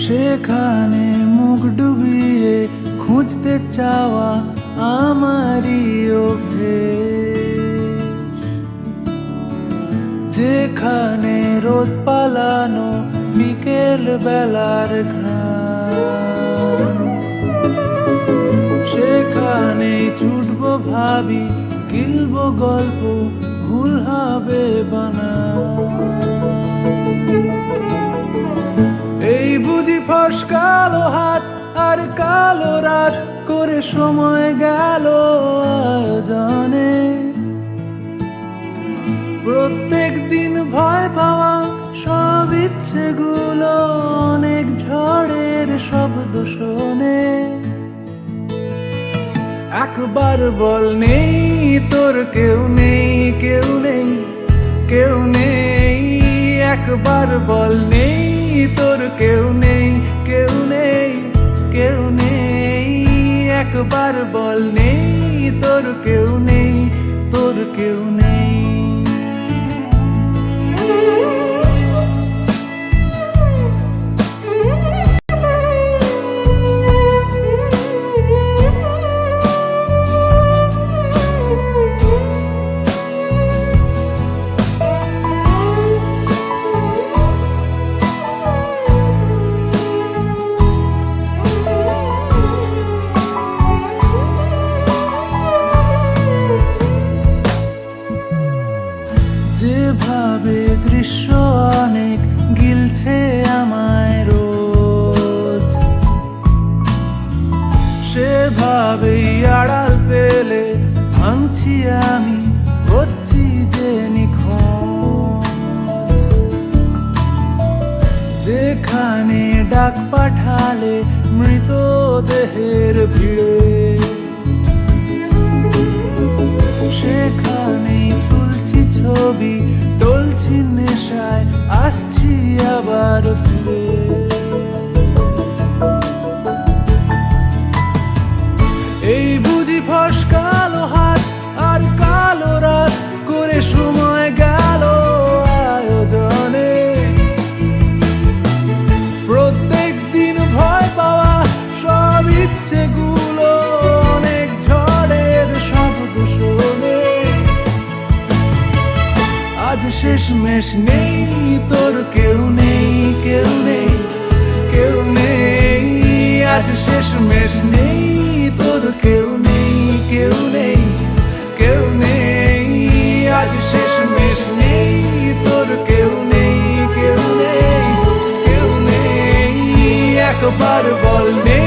সেখানে মুখ ডুবিয়ে খুঁজতে চাওয়া আমারই অভ্যেস, যেখানে রোদ পালানো বিকেল বেলার ঘ্রাণ, সেখানেই ছুটবো ভাবি, গিলবো গল্প, ভুল হবে বানান। এই বুঝি ফসকালো হাত আর কালো রাত করে সময় গেল আয়োজনে, প্রত্যেক দিন ভয় পাওয়া সব ইচ্ছেগুলো অনেক ঝড়ের শব্দ শোনে। একবার বল নেই তোর কেউ নেই, কেউ নেই, কেউ নেই। একবার বল নেই তোর কেউ নেই, কেউ নেই, কেউ নেই। একবার বল নেই তোর কেউ নেই, তোর কেউ নেই। যেভাবে দৃশ্য অনেক গিলছে আমায় রোজ, সেভাবেই আড়াল পেলে ভাঙছি আমি, হচ্ছি যে নিখোঁজ। যেখানে ডাক পাঠালে মৃতদেহের ভিড়ে, সেখানেই তুলছি ছবি, টলছি নেশায়, আসছি আবার ফিরে। এই বুঝি ফসকালো হাত আর কালো রাত করে সময় গেল আয়োজনে, প্রত্যেক দিন ভয় পাওয়া সব ইচ্ছেগুলো অনেক ঝড়ের শব্দ শোনে। আজ শেষমেশ নেই তোর কেউ নেই, কেউ নেই, কেউ নেই। আজ শেষমেশ নেই তোর কেউ নেই, কেউ নেই, কেউ নেই। আজ শেষমেশ নেই তোর কেউ নেই, কেউ নেই, কেউ নেই। একবার বল নেই